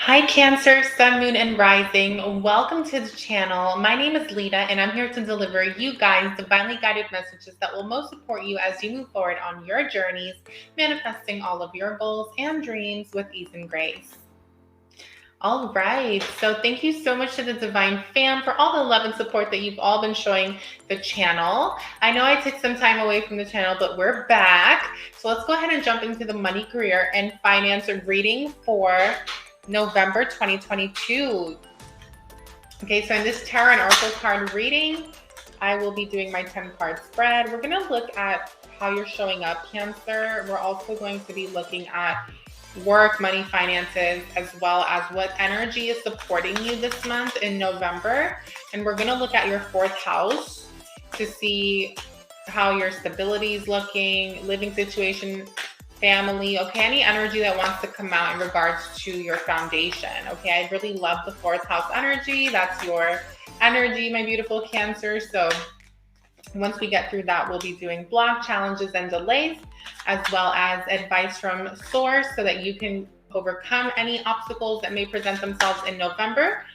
Hi Cancer, Sun, Moon, and Rising. Welcome to the channel. My name is Lita, and I'm here to deliver you guys divinely guided messages that will most support you as you move forward on your journeys, manifesting all of your goals and dreams with ease and grace. All right, so thank you so much to the Divine Fam for all the love and support that you've all been showing the channel. I know I took some time away from the channel, but we're back. So let's go ahead and jump into the money, career, and finance reading for November 2022. Okay, so in this tarot and oracle card reading, I will be doing my 10-card spread. We're going to look at how you're showing up, Cancer. We're also going to be looking at work, money, finances, as well as what energy is supporting you this month in November. And we're going to look at your 4th house to see how your stability is looking, living situation, family, okay, any energy that wants to come out in regards to your foundation. Okay, I really love the 4th house energy. That's your energy, my beautiful Cancer. So once we get through that, we'll be doing block challenges and delays, as well as advice from source so that you can overcome any obstacles that may present themselves in November,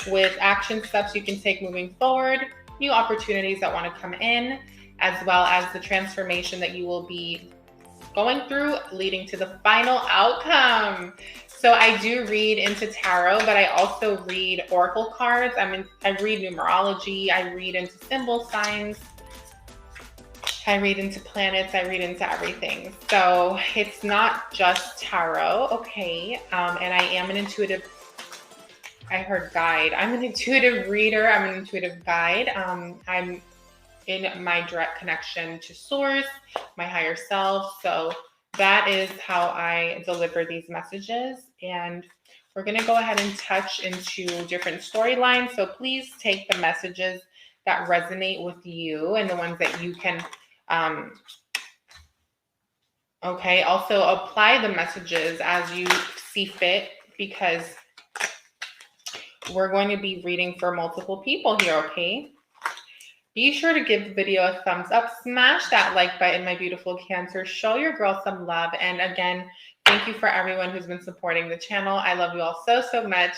with action steps you can take moving forward, new opportunities that want to come in, as well as the transformation that you will be going through, leading to the final outcome. So I do read into tarot, but I also read oracle cards. I read numerology, I read into symbol signs, I read into planets, I read into everything. So it's not just tarot, okay? And I am an intuitive, I heard guide. I'm an intuitive reader, I'm an intuitive guide. I'm in my direct connection to source, my higher self. So that is how I deliver these messages. And we're going to go ahead and touch into different storylines. So please take the messages that resonate with you and the ones that you can, also apply the messages as you see fit, because we're going to be reading for multiple people here, okay? Be sure to give the video a thumbs up, smash that like button, my beautiful Cancer, show your girl some love. And again, thank you for everyone who's been supporting the channel. I love you all so, so much.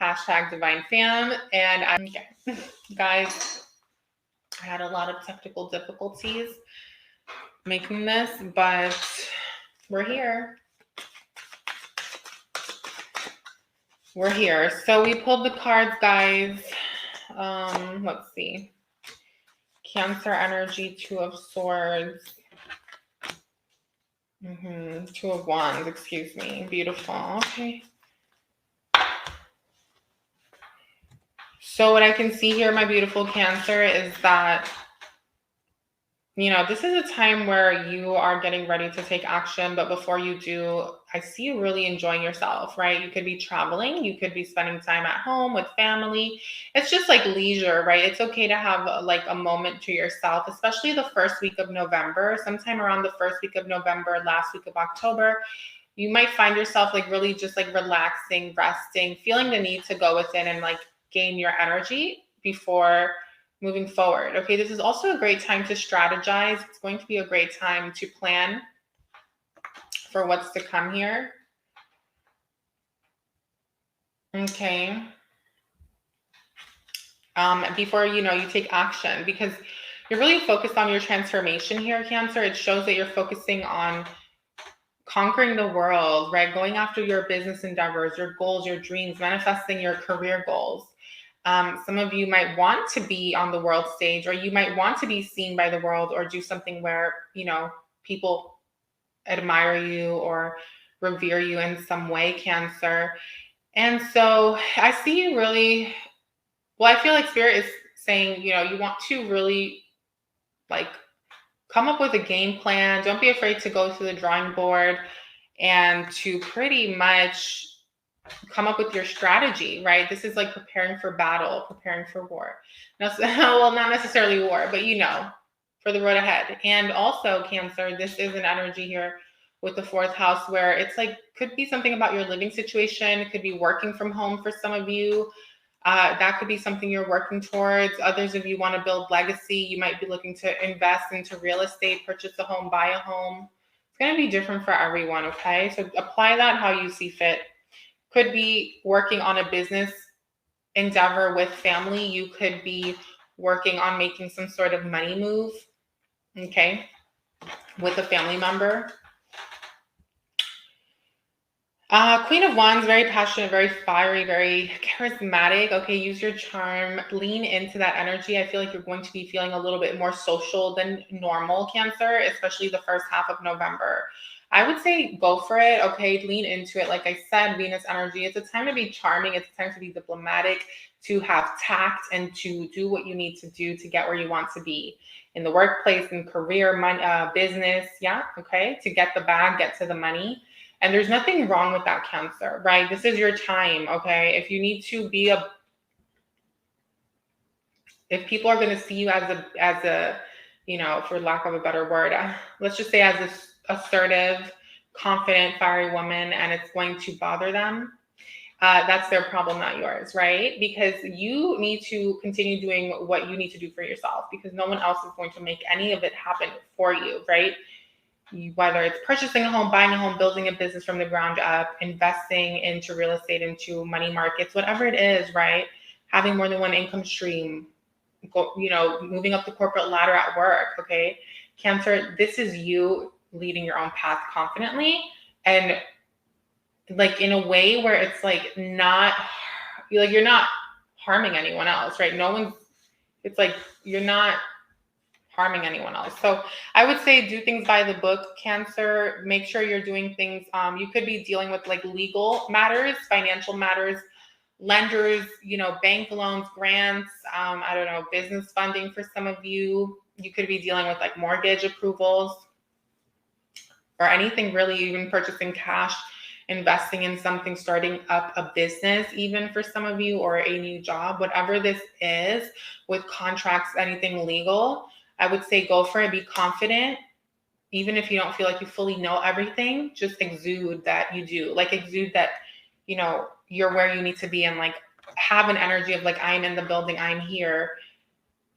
Hashtag Divine Fam. And guys, I had a lot of technical difficulties making this, but we're here. We're here. So we pulled the cards, guys. Let's see. Cancer energy, 2 of Swords, 2 of Wands, excuse me. Beautiful. Okay. So what I can see here, my beautiful Cancer, is that, this is a time where you are getting ready to take action. But before you do, I see you really enjoying yourself, right? You could be traveling. You could be spending time at home with family. It's just like leisure, right? It's okay to have like a moment to yourself, especially the first week of November. Sometime around the first week of November, last week of October, you might find yourself like really just like relaxing, resting, feeling the need to go within and like gain your energy before moving forward. Okay, this is also a great time to strategize. It's going to be a great time to plan for what's to come here. Okay. Before you take action, because you're really focused on your transformation here, Cancer. It shows that you're focusing on conquering the world, right? Going after your business endeavors, your goals, your dreams, manifesting your career goals. Some of you might want to be on the world stage, or you might want to be seen by the world, or do something where, people admire you or revere you in some way, Cancer. And so I see you really, I feel like Spirit is saying, you want to really like come up with a game plan. Don't be afraid to go to the drawing board and to pretty much come up with your strategy, right? This is like preparing for battle, preparing for war. Well, not necessarily war, but for the road ahead. And also, Cancer, this is an energy here with the 4th house where it's like, could be something about your living situation. It could be working from home for some of you. That could be something you're working towards. Others of you want to build legacy. You might be looking to invest into real estate, purchase a home, buy a home. It's going to be different for everyone, okay? So apply that how you see fit. could be working on a business endeavor with family. You could be working on making some sort of money move, okay, with a family member. Queen of Wands, very passionate, very fiery, very charismatic. Okay, use your charm, lean into that energy. I feel like you're going to be feeling a little bit more social than normal, Cancer, especially the first half of November. I would say go for it, okay? Lean into it. Like I said, Venus energy, it's a time to be charming. It's a time to be diplomatic, to have tact, and to do what you need to do to get where you want to be in the workplace, in career, money, business, yeah, okay? To get the bag, get to the money. And there's nothing wrong with that, Cancer, right? This is your time, okay? If you need to be if people are going to see you as a, you know, for lack of a better word, let's just say as a assertive, confident, fiery woman, and it's going to bother them, that's their problem, not yours, right? Because you need to continue doing what you need to do for yourself, because no one else is going to make any of it happen for you, right? Whether it's purchasing a home, buying a home, building a business from the ground up, investing into real estate, into money markets, whatever it is, right? Having more than one income stream, you know, moving up the corporate ladder at work, okay? Cancer, this is you leading your own path confidently and like in a way where it's like not, like you're not harming anyone else, right? No one's, it's like you're not harming anyone else. So I would say do things by the book, Cancer. Make sure you're doing things. You could be dealing with like legal matters, financial matters, lenders, you know, bank loans, grants, I don't know, business funding for some of you. You could be dealing with like mortgage approvals or anything really, even purchasing cash, investing in something, starting up a business, even for some of you, or a new job, whatever this is with contracts, anything legal. I would say go for it, be confident. Even if you don't feel like you fully know everything, just exude that you do. Like exude that, you know, you're where you need to be, and like have an energy of like, I'm in the building, I'm here.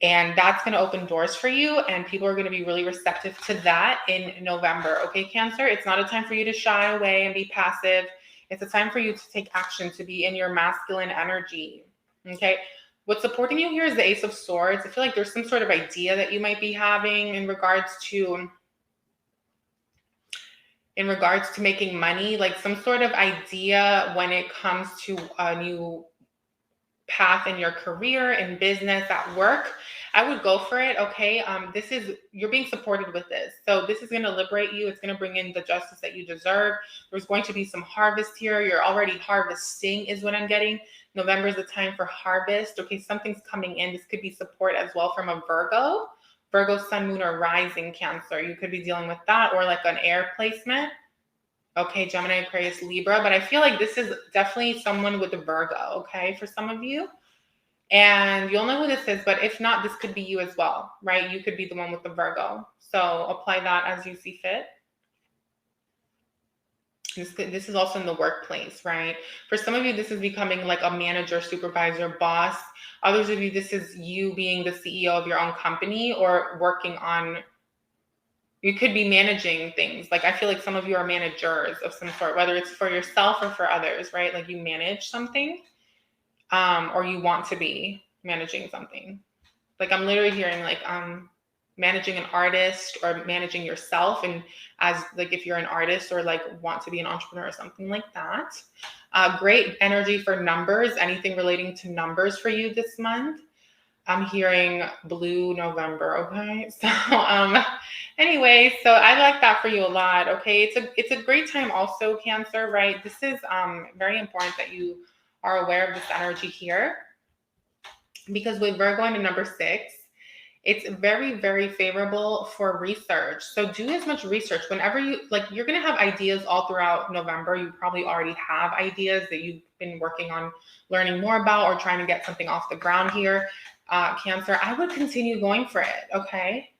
And that's going to open doors for you, and people are going to be really receptive to that in November. Okay, Cancer, it's not a time for you to shy away and be passive. It's a time for you to take action, to be in your masculine energy. Okay. What's supporting you here is the Ace of Swords. I feel like there's some sort of idea that you might be having in regards to making money, like some sort of idea when it comes to a new path in your career, in business, at work. I would go for it. Okay. You're being supported with this. So this is going to liberate you. It's going to bring in the justice that you deserve. There's going to be some harvest here. You're already harvesting is what I'm getting. November is the time for harvest. Okay. Something's coming in. This could be support as well from a Virgo, sun, moon, or rising, Cancer. You could be dealing with that, or like an air placement. Okay, Gemini, Aquarius, Libra. But I feel like this is definitely someone with a Virgo, okay, for some of you. And you'll know who this is, but if not, this could be you as well, right? You could be the one with the Virgo. So apply that as you see fit. This is also in the workplace, right? For some of you, this is becoming like a manager, supervisor, boss. Others of you, this is you being the CEO of your own company, or working on, you could be managing things. Like I feel like some of you are managers of some sort, whether it's for yourself or for others, right? Like you manage something, or you want to be managing something. Like I'm literally hearing like managing an artist, or managing yourself, and as like if you're an artist or like want to be an entrepreneur or something like that. Great energy for numbers, anything relating to numbers for you this month. I'm hearing blue November, okay? So anyway, so I like that for you a lot, okay? It's a great time also, Cancer, right? This is very important that you are aware of this energy here, because with Virgo into number 6, it's very, very favorable for research. So do as much research whenever you, like you're going to have ideas all throughout November. You probably already have ideas that you've been working on learning more about, or trying to get something off the ground here. Cancer, I would continue going for it, okay?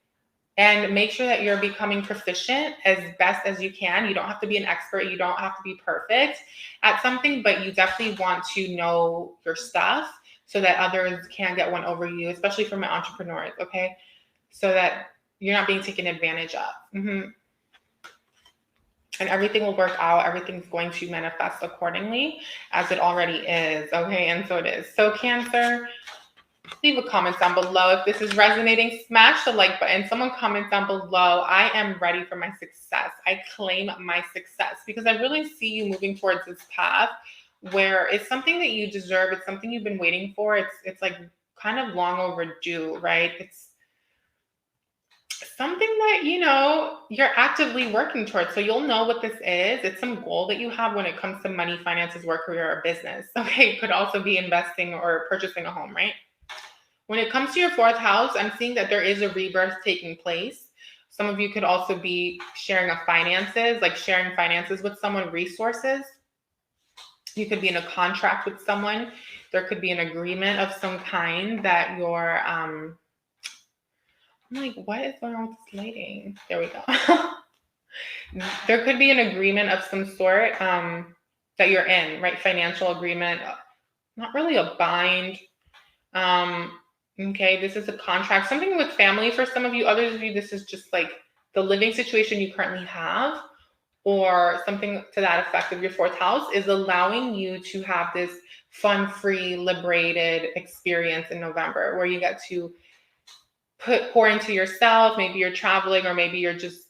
And make sure that you're becoming proficient as best as you can. You don't have to be an expert. You don't have to be perfect at something, but you definitely want to know your stuff so that others can't get one over you, especially for my entrepreneurs, okay? So that you're not being taken advantage of. and everything will work out. Everything's going to manifest accordingly as it already is. Okay, and so it is. So Cancer, leave a comment down below. If this is resonating, smash the like button. Someone comment down below, I am ready for my success. I claim my success, because I really see you moving towards this path where it's something that you deserve. It's something you've been waiting for. It's like kind of long overdue, right? It's something that, you know, you're actively working towards. So you'll know what this is. It's some goal that you have when it comes to money, finances, work, career, or business. Okay, it could also be investing or purchasing a home, right? When it comes to your fourth house, I'm seeing that there is a rebirth taking place. Some of you could also be sharing finances, like sharing finances with someone, resources. You could be in a contract with someone. There could be an agreement of some kind that you're, I'm like, what is going on with this lighting? There we go. There could be an agreement of some sort that you're in, right? Financial agreement, not really a bind. Okay, this is a contract, something with family for some of you. Others of you, this is just like the living situation you currently have, or something to that effect of your fourth house is allowing you to have this fun, free, liberated experience in November where you get to pour into yourself. Maybe you're traveling, or maybe you're just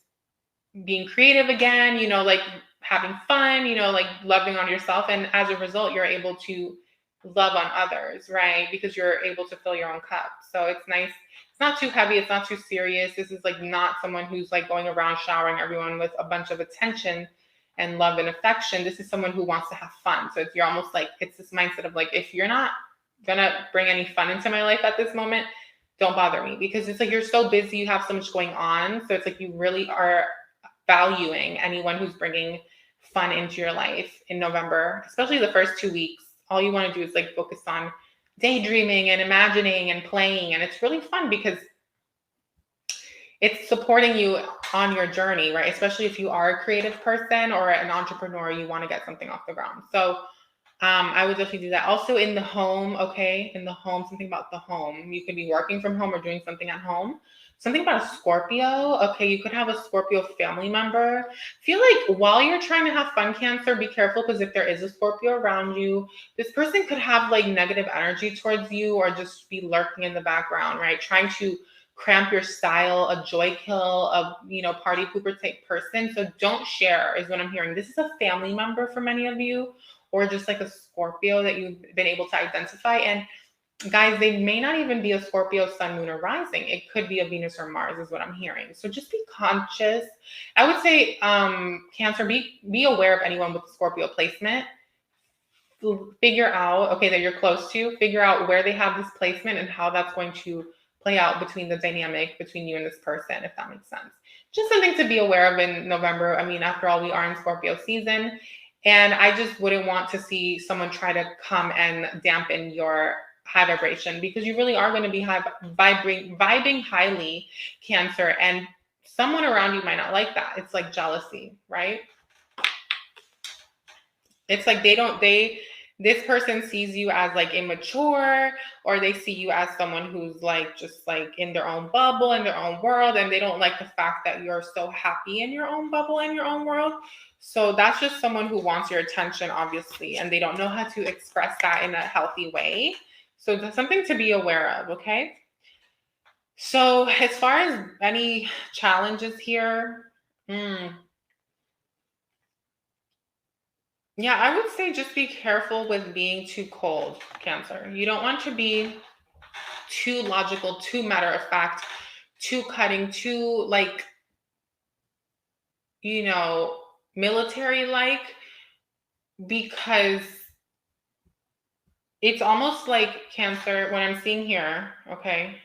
being creative again, you know, like having fun, you know, like loving on yourself. And as a result, you're able to love on others, right? Because you're able to fill your own cup. So it's nice. It's not too heavy. It's not too serious. This is like not someone who's like going around showering everyone with a bunch of attention and love and affection. This is someone who wants to have fun. So you're almost like, it's this mindset of like, if you're not gonna bring any fun into my life at this moment, don't bother me, because it's like you're so busy, you have so much going on. So it's like you really are valuing anyone who's bringing fun into your life in November, especially the first 2 weeks. All you want to do is like focus on daydreaming and imagining and playing. And it's really fun because it's supporting you on your journey, right? Especially if you are a creative person or an entrepreneur, you want to get something off the ground. So I would definitely do that. Also in the home, okay? In the home, something about the home. You could be working from home or doing something at home. Something about a Scorpio. Okay, you could have a Scorpio family member. Feel like while you're trying to have fun, Cancer, be careful, because if there is a Scorpio around you, this person could have like negative energy towards you or just be lurking in the background, right? Trying to cramp your style, a joy kill, a, you know, party pooper type person. So don't share is what I'm hearing. This is a family member for many of you, or just like a Scorpio that you've been able to identify. And guys, they may not even be a Scorpio sun, moon, or rising. It could be a Venus or Mars is what I'm hearing. So just be conscious. I would say, Cancer, be aware of anyone with a Scorpio placement. Figure out, okay, that you're close to, figure out where they have this placement and how that's going to play out between the dynamic between you and this person, if that makes sense. Just something to be aware of in November. I mean, after all, we are in Scorpio season. And I just wouldn't want to see someone try to come and dampen your high vibration, because you really are going to be vibing highly, Cancer, and someone around you might not like that. It's like jealousy, right? It's like this person sees you as like immature, or they see you as someone who's like just like in their own bubble, in their own world, and they don't like the fact that you're so happy in your own bubble, in your own world. So that's just someone who wants your attention, obviously, and they don't know how to express that in a healthy way. So that's something to be aware of, okay? So as far as any challenges here, yeah, I would say just be careful with being too cold, Cancer. You don't want to be too logical, too matter of fact, too cutting, too like, you know, military-like, because it's almost like, Cancer, what I'm seeing here, okay,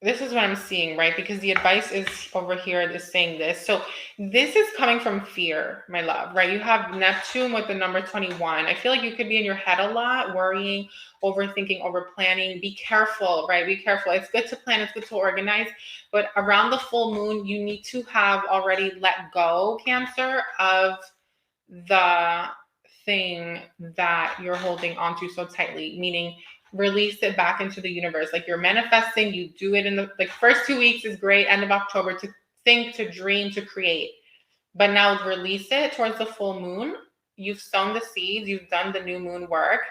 this is what I'm seeing, right? Because the advice is over here is saying this. So this is coming from fear, my love, right? You have Neptune with the number 21. I feel like you could be in your head a lot, worrying, overthinking, over planning. Be careful, right? Be careful. It's good to plan. It's good to organize. But around the full moon, you need to have already let go, Cancer, of the thing that you're holding onto so tightly, meaning release it back into the universe. Like you're manifesting, you do it in the like first 2 weeks is great. End of October to think, to dream, to create. But now release it towards the full moon. You've sown the seeds, you've done the new moon work.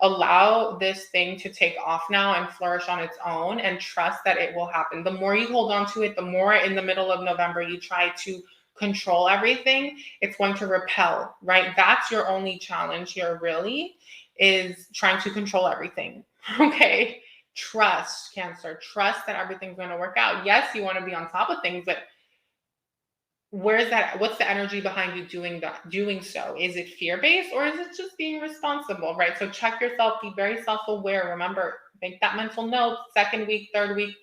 Allow this thing to take off now and flourish on its own, and trust that it will happen. The more you hold on to it, the more in the middle of November you try to control everything, it's going to repel, right? That's your only challenge here, really, is trying to control everything. Okay. Trust, Cancer. Trust that everything's going to work out. Yes, you want to be on top of things, but where's that? What's the energy behind you doing so? Is it fear-based, or is it just being responsible, right? So check yourself, be very self-aware. Remember, make that mental note, second week, third week.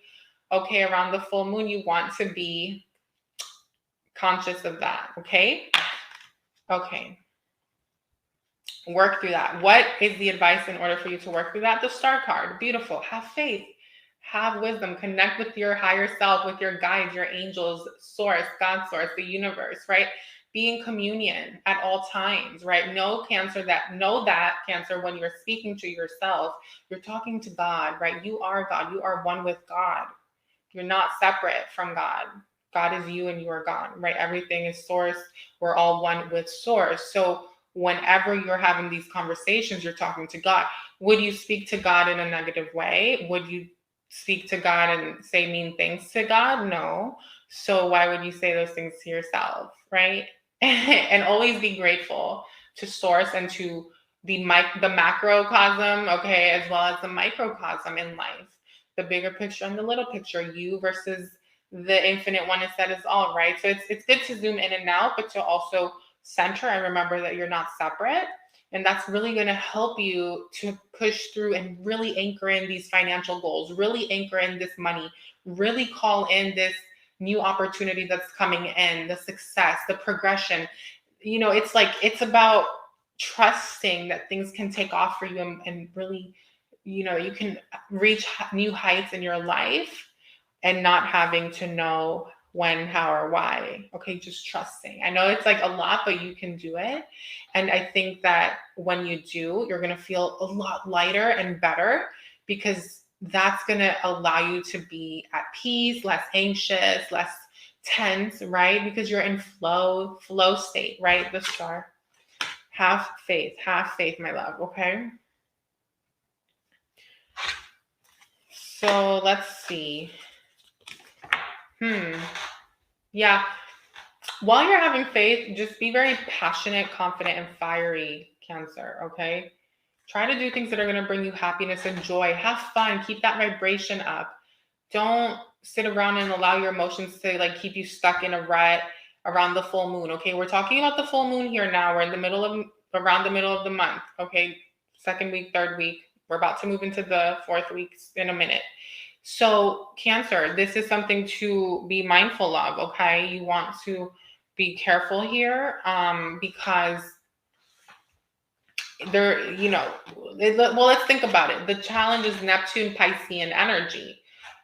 Okay, around the full moon, you want to be conscious of that. Okay. Work through that. What is the advice in order for you to work through that? The Star card. Beautiful. Have faith. Have wisdom. Connect with your higher self, with your guides, your angels, source, God source, the universe, right? Be in communion at all times, right? Know that Cancer, when you're speaking to yourself, you're talking to God, right? You are God. You are one with God. You're not separate from God. God is you and you are God, right? Everything is source. We're all one with source. So whenever you're having these conversations, you're talking to God. Would you speak to God in a negative way? Would you speak to God and say mean things to God? No. So why would you say those things to yourself, right? And always be grateful to source and to the macrocosm, okay, as well as the microcosm in life. The bigger picture and the little picture, you versus the infinite oneness that is all, right? So it's good to zoom in and out, but to also center and remember that you're not separate. And that's really going to help you to push through and really anchor in these financial goals, really anchor in this money, really call in this new opportunity that's coming in, the success, the progression. You know, it's about trusting that things can take off for you and really, you know, you can reach new heights in your life and not having to know when, how, or why. Okay, just trusting. I know it's like a lot, but you can do it. And I think that when you do, you're going to feel a lot lighter and better, because that's going to allow you to be at peace, less anxious, less tense, right? Because you're in flow state, right? The Star. Have faith, my love. Okay. So let's see. Yeah. While you're having faith, just be very passionate, confident, and fiery, Cancer, okay? Try to do things that are going to bring you happiness and joy. Have fun. Keep that vibration up. Don't sit around and allow your emotions to like keep you stuck in a rut around the full moon, okay? We're talking about the full moon here now. We're in around the middle of the month, okay? Second week, third week. We're about to move into the fourth week in a minute. So Cancer, this is something to be mindful of, okay? You want to be careful here because there, you know, well, let's think about it. The challenge is Neptune, Piscean energy.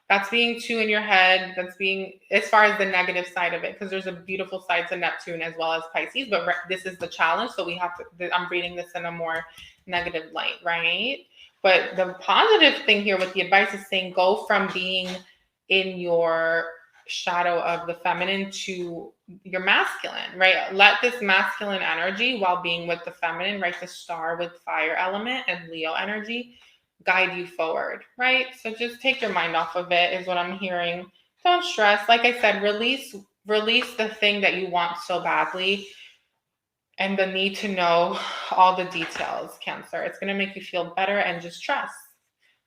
That's being too in your head. That's being, as far as the negative side of it, because there's a beautiful side to Neptune as well as Pisces, but this is the challenge. So we have to, I'm reading this in a more negative light, right? But the positive thing here with the advice is saying go from being in your shadow of the feminine to your masculine, right? Let this masculine energy, while being with the feminine, right? The Star with fire element and Leo energy, guide you forward, right? So just take your mind off of it is what I'm hearing. Don't stress. Like I said, release the thing that you want so badly and the need to know all the details, Cancer. It's going to make you feel better, and just trust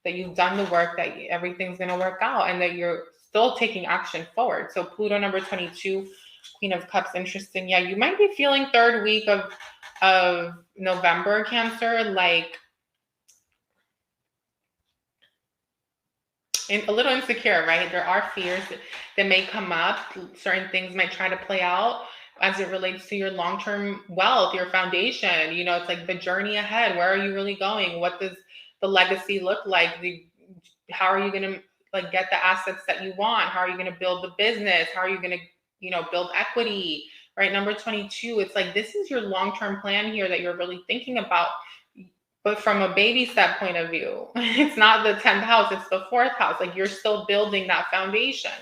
that you've done the work, that everything's going to work out, and that you're still taking action forward. So Pluto number 22, Queen of Cups, interesting. Yeah, you might be feeling third week of November, Cancer, like a little insecure, right? There are fears that may come up. Certain things might try to play out as it relates to your long-term wealth, your foundation. You know, it's like the journey ahead. Where are you really going? What does the legacy look like? How are you going to like get the assets that you want? How are you going to build the business? How are you going to, you know, build equity, right? Number 22, it's like, this is your long-term plan here that you're really thinking about. But from a baby step point of view, it's not the 10th house, it's the 4th house. Like, you're still building that foundation.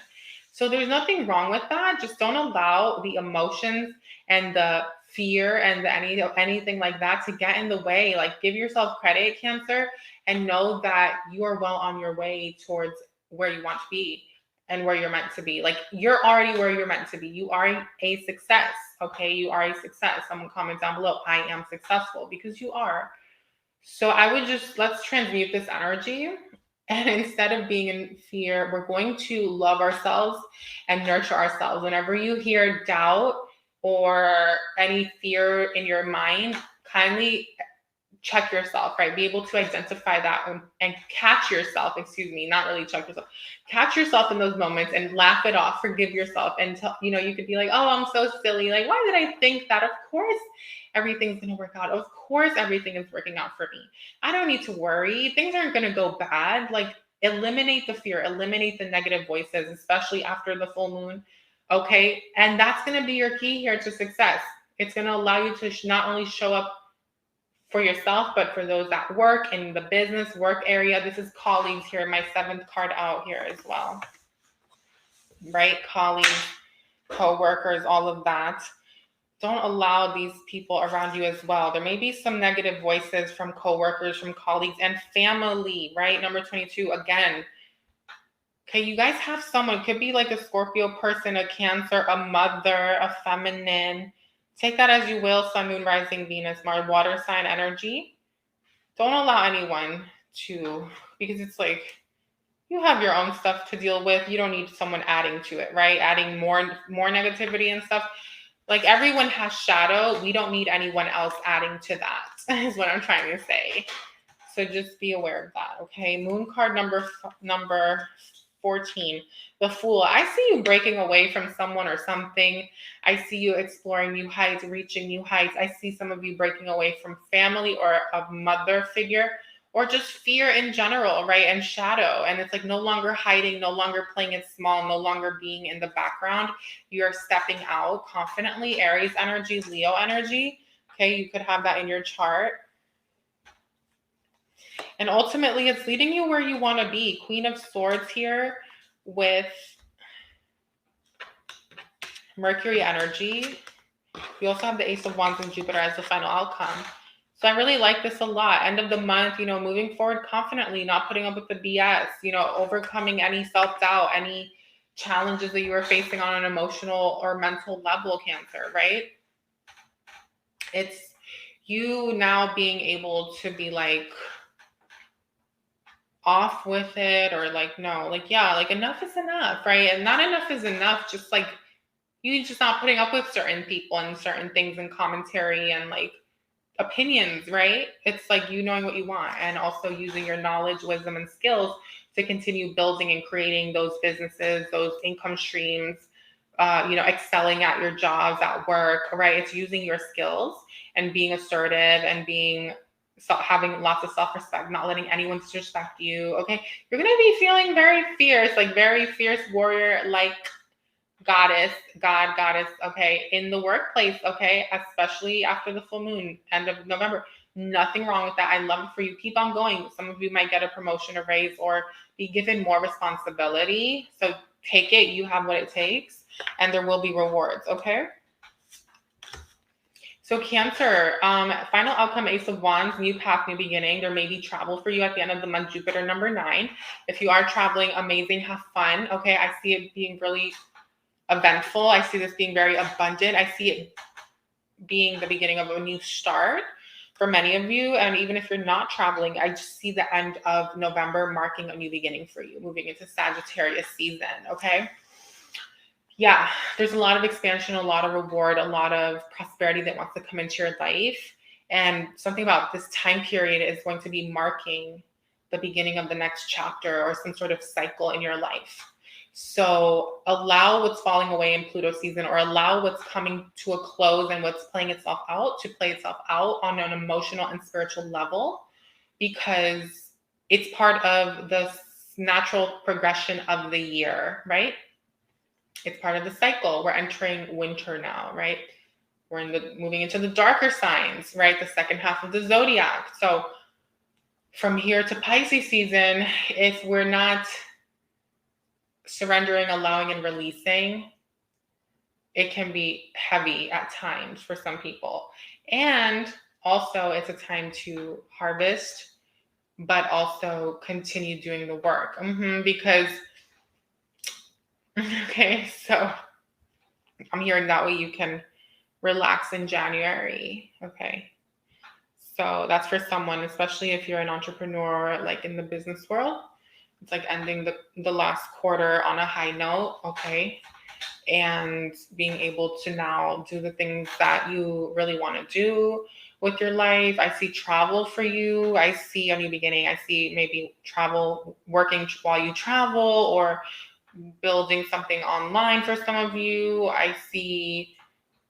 So there's nothing wrong with that. Just don't allow the emotions and the fear and anything like that to get in the way. Like, give yourself credit, Cancer, and know that you are well on your way towards where you want to be and where you're meant to be. Like, you're already where you're meant to be. You are a success. Okay, you are a success. Someone comment down below, I am successful, because you are. So I would just, let's transmute this energy. And instead of being in fear, we're going to love ourselves and nurture ourselves. Whenever you hear doubt or any fear in your mind, kindly check yourself, right? Be able to identify that and catch yourself, not really check yourself, catch yourself in those moments and laugh it off, forgive yourself. And you could be like, oh, I'm so silly. Like, why did I think that? Of course, everything's going to work out. Of course, everything is working out for me. I don't need to worry. Things aren't going to go bad. Like, eliminate the fear, eliminate the negative voices, especially after the full moon. Okay. And that's going to be your key here to success. It's going to allow you to not only show up for yourself, but for those at work, in the business work area. This is colleagues here, my 7th card out here as well, right? Colleagues, co-workers, all of that. Don't allow these people around you as well. There may be some negative voices from co-workers, from colleagues, and family, right? Number 22, again. Okay, you guys have someone, could be like a Scorpio person, a Cancer, a mother, a feminine. Take that as you will, Sun, Moon, Rising, Venus, Mars, water sign energy. Don't allow anyone to, because it's like, you have your own stuff to deal with. You don't need someone adding to it, right? Adding more negativity and stuff. Like, everyone has shadow. We don't need anyone else adding to that, is what I'm trying to say. So just be aware of that, okay? Moon card number 14, the Fool. I see you breaking away from someone or something. I see you exploring new heights, reaching new heights. I see some of you breaking away from family or a mother figure, or just fear in general, right? And shadow. And it's like no longer hiding, no longer playing it small, no longer being in the background. You're stepping out confidently. Aries energy, Leo energy. Okay, you could have that in your chart. And ultimately, it's leading you where you want to be. Queen of Swords here with Mercury energy. We also have the Ace of Wands and Jupiter as the final outcome. So I really like this a lot. End of the month, moving forward confidently, not putting up with the BS, overcoming any self-doubt, any challenges that you are facing on an emotional or mental level, Cancer, right? It's you now being able to be like off with it, or like, no, like, yeah, like enough is enough, right? And not enough is enough. Just like, you just not putting up with certain people and certain things and commentary and like opinions, right? It's like you knowing what you want and also using your knowledge, wisdom, and skills to continue building and creating those businesses, those income streams, excelling at your jobs, at work, right? It's using your skills and being assertive and having lots of self-respect, not letting anyone disrespect you, okay? You're going to be feeling very fierce, like very fierce warrior, like goddess, okay, in the workplace, okay, especially after the full moon, end of November. Nothing wrong with that. I love it for you. Keep on going. Some of you might get a promotion, a raise, or be given more responsibility. So take it. You have what it takes, and there will be rewards, okay? So Cancer, final outcome, Ace of Wands, new path, new beginning. There may be travel for you at the end of the month, Jupiter number 9. If you are traveling, amazing, have fun, okay? I see it being really eventful. I see this being very abundant. I see it being the beginning of a new start for many of you. And even if you're not traveling, I just see the end of November marking a new beginning for you, moving into Sagittarius season, okay? Yeah, there's a lot of expansion, a lot of reward, a lot of prosperity that wants to come into your life. And something about this time period is going to be marking the beginning of the next chapter or some sort of cycle in your life. So allow what's falling away in Pluto season, or allow what's coming to a close and what's playing itself out to play itself out on an emotional and spiritual level, because it's part of the natural progression of the year, right? It's part of the cycle. We're entering winter now, right? We're moving into the darker signs, right? The second half of the zodiac. So from here to Pisces season, if we're not surrendering, allowing, and releasing, it can be heavy at times for some people. And also it's a time to harvest, but also continue doing the work. Because, okay, so I'm hearing that way you can relax in January. Okay. So that's for someone, especially if you're an entrepreneur, like in the business world. It's like ending the last quarter on a high note. Okay. And being able to now do the things that you really want to do with your life. I see travel for you. I see a new beginning. I see maybe travel, working while you travel, or building something online for some of you. I see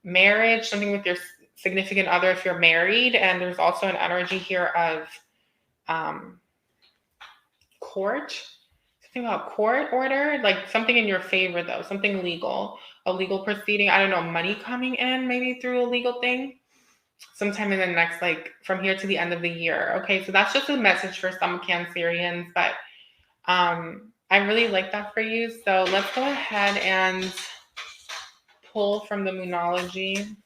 marriage, something with your significant other if you're married. And there's also an energy here of court. About court order, like something in your favor though, something legal, a legal proceeding. I don't know, money coming in maybe through a legal thing sometime in the next, like from here to the end of the year. Okay, so that's just a message for some Cancerians, but I really like that for you. So let's go ahead and pull from the Moonology.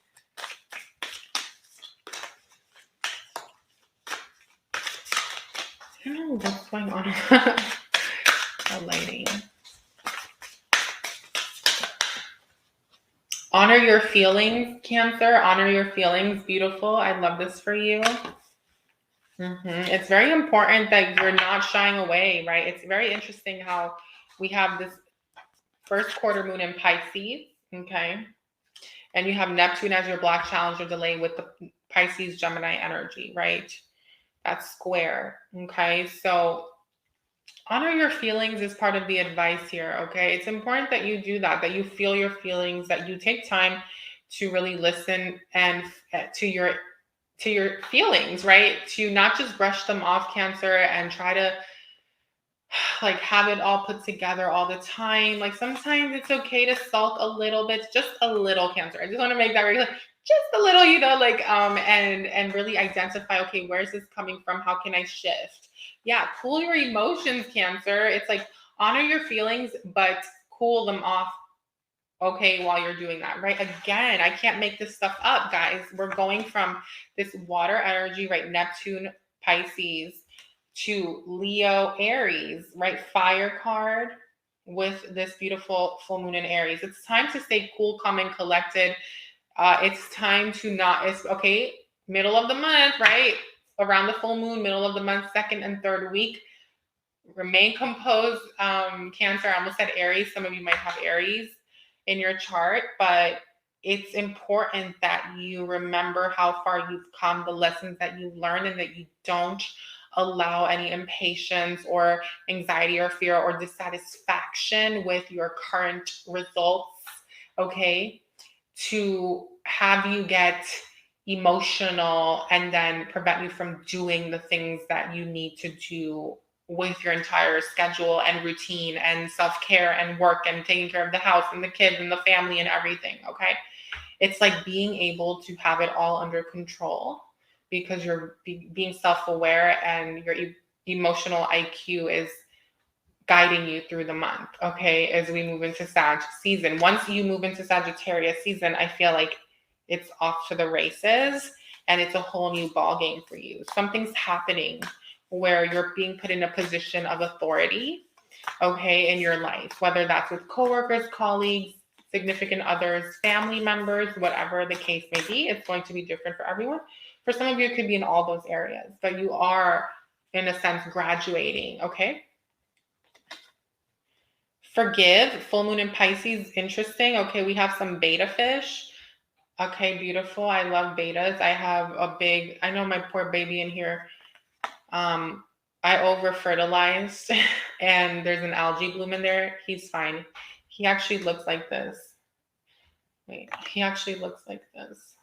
I don't know what's going on. The lighting. Honor your feelings, Cancer. Honor your feelings. Beautiful. I love this for you. It's very important that you're not shying away, right? It's very interesting how we have this first quarter moon in Pisces, okay? And you have Neptune as your black challenge or delay with the Pisces Gemini energy, right? That's square, okay? So honor your feelings is part of the advice here, okay? It's important that you do that you feel your feelings, that you take time to really listen and to your feelings, right? To not just brush them off, Cancer, and try to like have it all put together all the time. Like sometimes it's okay to sulk a little bit, just a little, Cancer. I just want to make that very clear. Just a little, like and really identify, okay, where's this coming from? How can I shift? Yeah, cool your emotions, Cancer. It's like honor your feelings, but cool them off, okay, while you're doing that, right? Again, I can't make this stuff up, guys. We're going from this water energy, right? Neptune, Pisces, to Leo, Aries, right? Fire card with this beautiful full moon in Aries. It's time to stay cool, calm, and collected. It's time to not, it's okay, middle of the month, right? Around the full moon, middle of the month, second and third week. Remain composed, Cancer. I almost said Aries. Some of you might have Aries in your chart, but it's important that you remember how far you've come, the lessons that you've learned, and that you don't allow any impatience or anxiety or fear or dissatisfaction with your current results, okay, to have you get emotional and then prevent you from doing the things that you need to do with your entire schedule and routine and self-care and work and taking care of the house and the kids and the family and everything, okay? It's like being able to have it all under control because you're being self-aware and your emotional IQ is guiding you through the month, okay, as we move into Sag season. Once you move into Sagittarius season, I feel like it's off to the races and it's a whole new ball game for you. Something's happening where you're being put in a position of authority, okay, in your life, whether that's with coworkers, colleagues, significant others, family members, whatever the case may be. It's going to be different for everyone. For some of you, it could be in all those areas, but you are, in a sense, graduating, okay? Forgive, full moon in Pisces, interesting. Okay, we have some beta fish. Okay, beautiful. I love betas. I have I know my poor baby in here. I over-fertilized and there's an algae bloom in there. He's fine. He actually looks like this. Wait, he actually looks like this.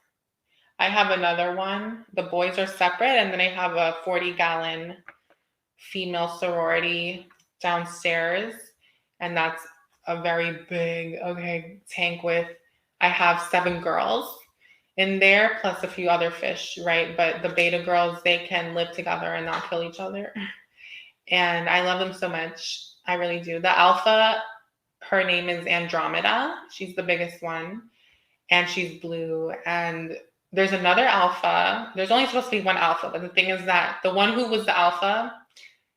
I have another one. The boys are separate, and then I have a 40-gallon female sorority downstairs, and that's a very big, okay, tank with, I have 7 girls in there, plus a few other fish, right? But the beta girls, they can live together and not kill each other. And I love them so much. I really do. The alpha her name is Andromeda. She's the biggest one, and she's blue. And there's another alpha. There's only supposed to be one alpha, but the thing is that the one who was the alpha,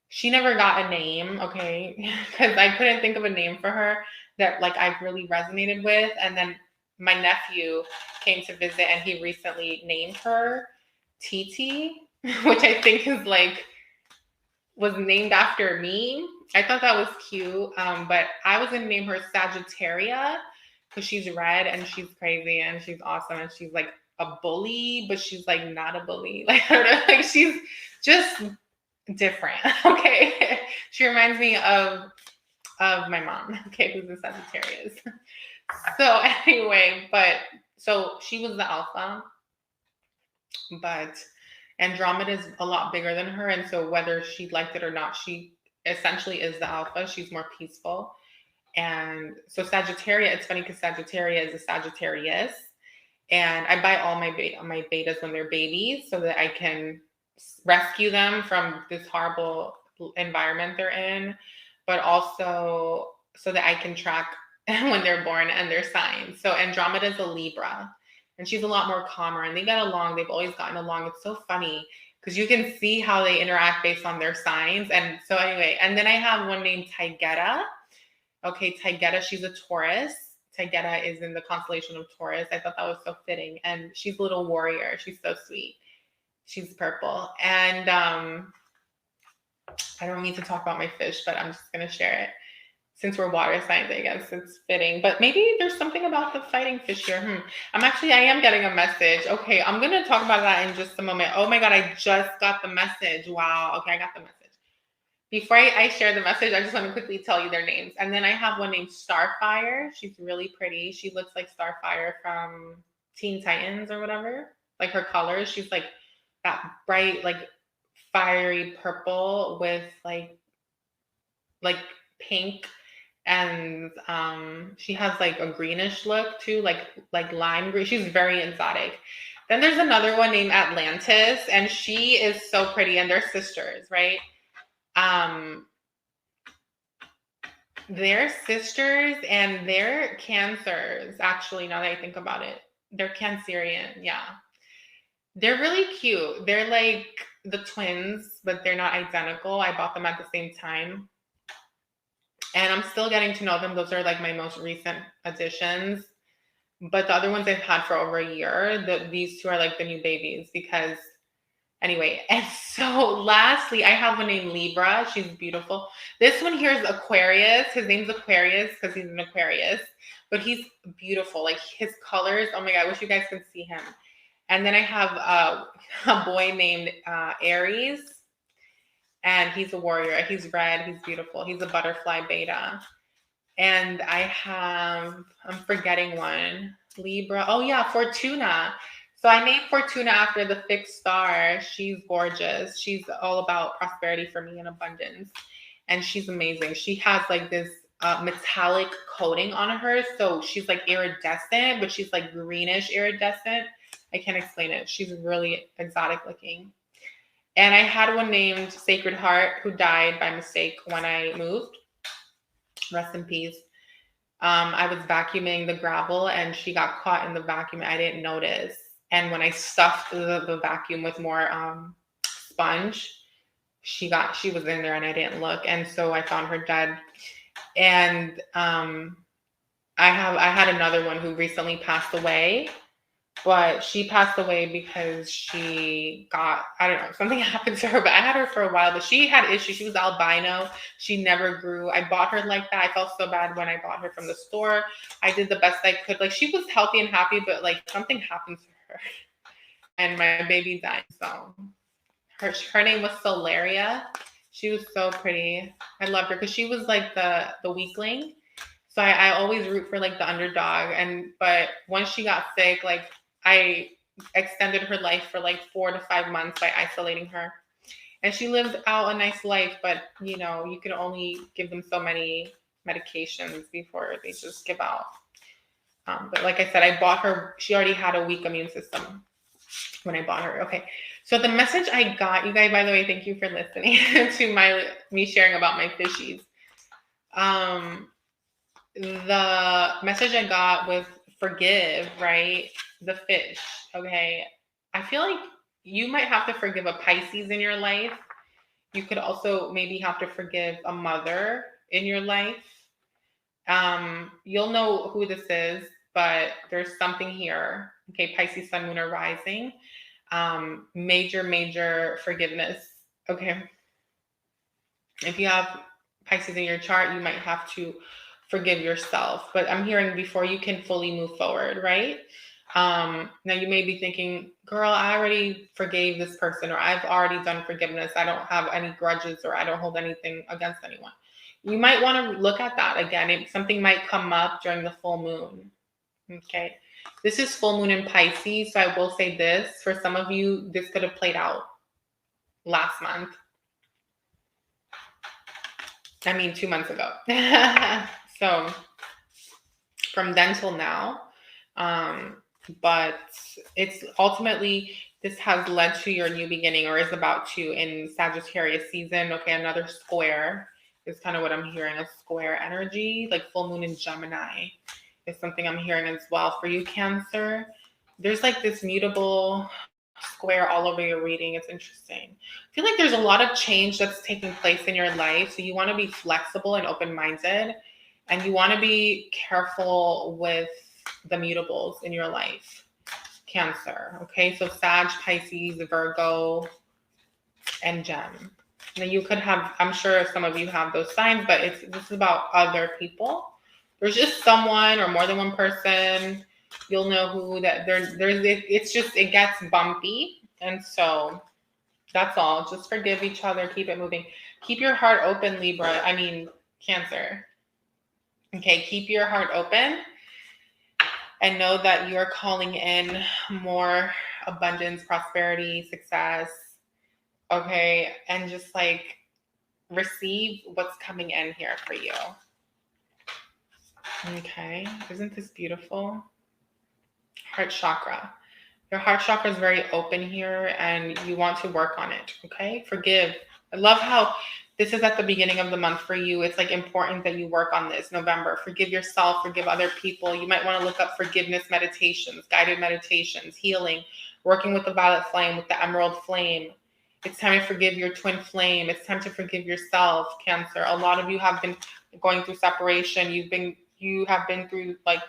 she never got a name, okay? Because I couldn't think of a name for her that like I really resonated with. And then my nephew came to visit, and he recently named her TT, which I think is like was named after me. I thought that was cute, but I was gonna name her Sagittaria because she's red and she's crazy and she's awesome and she's like a bully, but she's like not a bully. Like I don't know, like she's just different. Okay, she reminds me of my mom. Okay, who's a Sagittarius. So anyway, but so she was the alpha, but Andromeda is a lot bigger than her, and so whether she liked it or not, she essentially is the alpha. She's more peaceful. And so Sagittaria, it's funny because Sagittaria is a Sagittarius, and I buy all my betas when they're babies so that I can rescue them from this horrible environment they're in, but also so that I can track when they're born and their signs. So Andromeda is a Libra, and she's a lot more calmer, and they get along. They've always gotten along. It's so funny because you can see how they interact based on their signs. And so anyway, and then I have one named 𝙤𝙤𝙩. Okay, 𝙤𝙤𝙩, she's a Taurus. 𝙤𝙤𝙩 is in the constellation of Taurus. I thought that was so fitting. And she's a little warrior. She's so sweet. She's purple. And I don't need to talk about my fish, but I'm just going to share it. Since we're water signs, I guess it's fitting. But maybe there's something about the fighting fish here. I am getting a message. Okay, I'm going to talk about that in just a moment. Oh my God, I just got the message. Wow. Okay, I got the message. Before I share the message, I just want to quickly tell you their names. And then I have one named Starfire. She's really pretty. She looks like Starfire from Teen Titans or whatever. Like her colors. She's like that bright, like fiery purple with like pink. And she has like a greenish look too, like lime green. She's very exotic. Then there's another one named Atlantis, and she is so pretty, and they're sisters, right? They're sisters, and they're Cancers, actually, now that I think about it. They're Cancerian, yeah. They're really cute. They're like the twins, but they're not identical. I bought them at the same time. And I'm still getting to know them. Those are like my most recent additions. But the other ones I've had for over a year. These two are like the new babies because anyway. And so lastly, I have one named Libra. She's beautiful. This one here is Aquarius. His name's Aquarius because he's an Aquarius. But he's beautiful. Like his colors. Oh my God, I wish you guys could see him. And then I have a boy named Aries. And he's a warrior. He's red. He's beautiful. He's a butterfly beta. And I'm forgetting one. Libra. Oh yeah, Fortuna. So I named Fortuna after the fixed star. She's gorgeous. She's all about prosperity for me and abundance. And she's amazing. She has like this metallic coating on her. So she's like iridescent, but she's like greenish iridescent. I can't explain it. She's really exotic looking. And I had one named Sacred Heart who died by mistake when I moved. Rest in peace. I was vacuuming the gravel and she got caught in the vacuum. I didn't notice. And when I stuffed the vacuum with more sponge, she was in there and I didn't look. And so I found her dead. And I had another one who recently passed away. But she passed away because she got, I don't know, something happened to her, but I had her for a while, but she had issues. She was albino. She never grew. I bought her like that. I felt so bad when I bought her from the store. I did the best I could. Like she was healthy and happy, but like something happened to her and my baby died. So her name was 𝙿𝙤𝙩. She was so pretty. I loved her because she was like the weakling. So I always root for like the underdog. But once she got sick, like I extended her life for like 4 to 5 months by isolating her. And she lived out a nice life, but you know, you can only give them so many medications before they just give out. But like I said, I bought her, she already had a weak immune system when I bought her. Okay. So the message I got, you guys, by the way, thank you for listening to me sharing about my fishies. the message I got with forgive, right? The fish, okay? I feel like you might have to forgive a Pisces in your life. You could also maybe have to forgive a mother in your life. You'll know who this is, but there's something here. Okay, Pisces, Sun, Moon, or Rising. Major forgiveness. Okay. If you have Pisces in your chart, you might have to forgive yourself. But I'm hearing before you can fully move forward, right? Now you may be thinking, girl, I already forgave this person, or I've already done forgiveness. I don't have any grudges, or I don't hold anything against anyone. You might want to look at that again. Something might come up during the full moon. Okay. This is full moon in Pisces. So I will say this, for some of you, this could have played out last month. 2 months ago. So from then till now, but it's ultimately, this has led to your new beginning, or is about to, in Sagittarius season. Okay, another square is kind of what I'm hearing, a square energy, like full moon in Gemini is something I'm hearing as well. For you, Cancer, there's like this mutable square all over your reading. It's interesting. I feel like there's a lot of change that's taking place in your life. So you want to be flexible and open-minded, and you want to be careful with the mutables in your life, Cancer. Okay, so Sag, Pisces, Virgo, and Gem. Now you could have, I'm sure some of you have those signs, but this is about other people. There's just someone or more than one person. You'll know who that it gets bumpy. And so that's all. Just forgive each other. Keep it moving. Keep your heart open, Cancer. Okay, keep your heart open and know that you are calling in more abundance, prosperity, success. Okay, and just like receive what's coming in here for you. Okay, isn't this beautiful? Heart chakra. Your heart chakra is very open here, and you want to work on it. Okay, forgive. I love how this is at the beginning of the month for you. It's like important that you work on this. November, forgive yourself, forgive other people. You might want to look up forgiveness meditations, guided meditations, healing, working with the violet flame, with the emerald flame. It's time to forgive your twin flame. It's time to forgive yourself, Cancer. A lot of you have been going through separation. You have been through like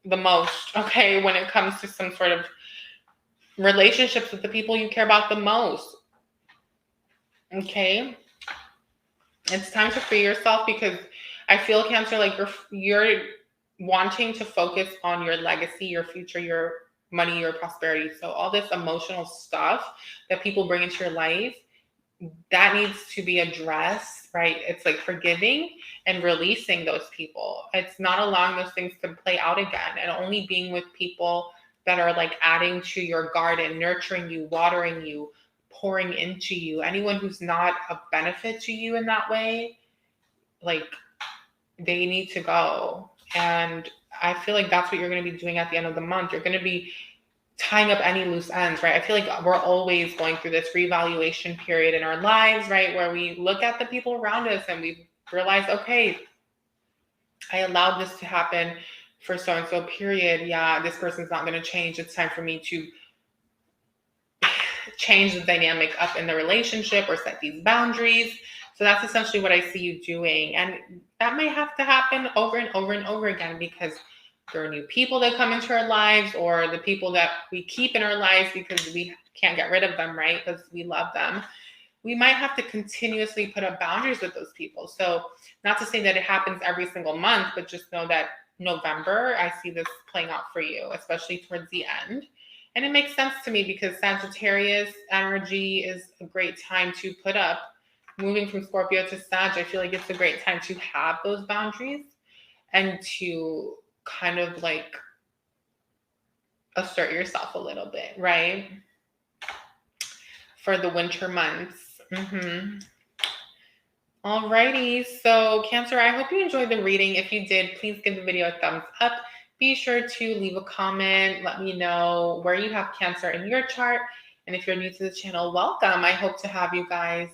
the most, okay, when it comes to some sort of relationships with the people you care about the most. Okay, it's time to free yourself, because I feel, Cancer, like you're wanting to focus on your legacy, your future, your money, your prosperity. So all this emotional stuff that people bring into your life, that needs to be addressed, right? It's like forgiving and releasing those people. It's not allowing those things to play out again, and only being with people that are like adding to your garden, nurturing you, watering you, pouring into you. Anyone who's not a benefit to you in that way, like, they need to go. And I feel like that's what you're going to be doing at the end of the month. You're going to be tying up any loose ends, right? I feel like we're always going through this reevaluation period in our lives, right? Where we look at the people around us and we realize, okay, I allowed this to happen for so-and-so period. Yeah, this person's not going to change. It's time for me to change the dynamic up in the relationship or set these boundaries. So that's essentially what I see you doing. And that may have to happen over and over and over again, because there are new people that come into our lives, or the people that we keep in our lives because we can't get rid of them, right? Because we love them. We might have to continuously put up boundaries with those people. So not to say that it happens every single month, but just know that November, I see this playing out for you, especially towards the end. And it makes sense to me, because Sagittarius energy is a great time to put up. Moving from Scorpio to Sag, I feel like it's a great time to have those boundaries and to kind of like assert yourself a little bit, right? For the winter months. Alrighty, so Cancer, I hope you enjoyed the reading. If you did, please give the video a thumbs up. Be sure to leave a comment. Let me know where you have Cancer in your chart. And if you're new to the channel, welcome. I hope to have you guys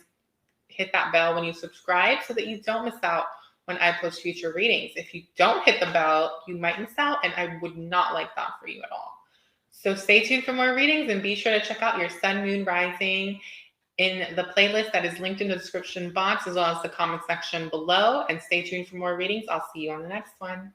hit that bell when you subscribe so that you don't miss out when I post future readings. If you don't hit the bell, you might miss out, and I would not like that for you at all. So stay tuned for more readings, and be sure to check out your sun, moon, rising in the playlist that is linked in the description box, as well as the comment section below. And stay tuned for more readings. I'll see you on the next one.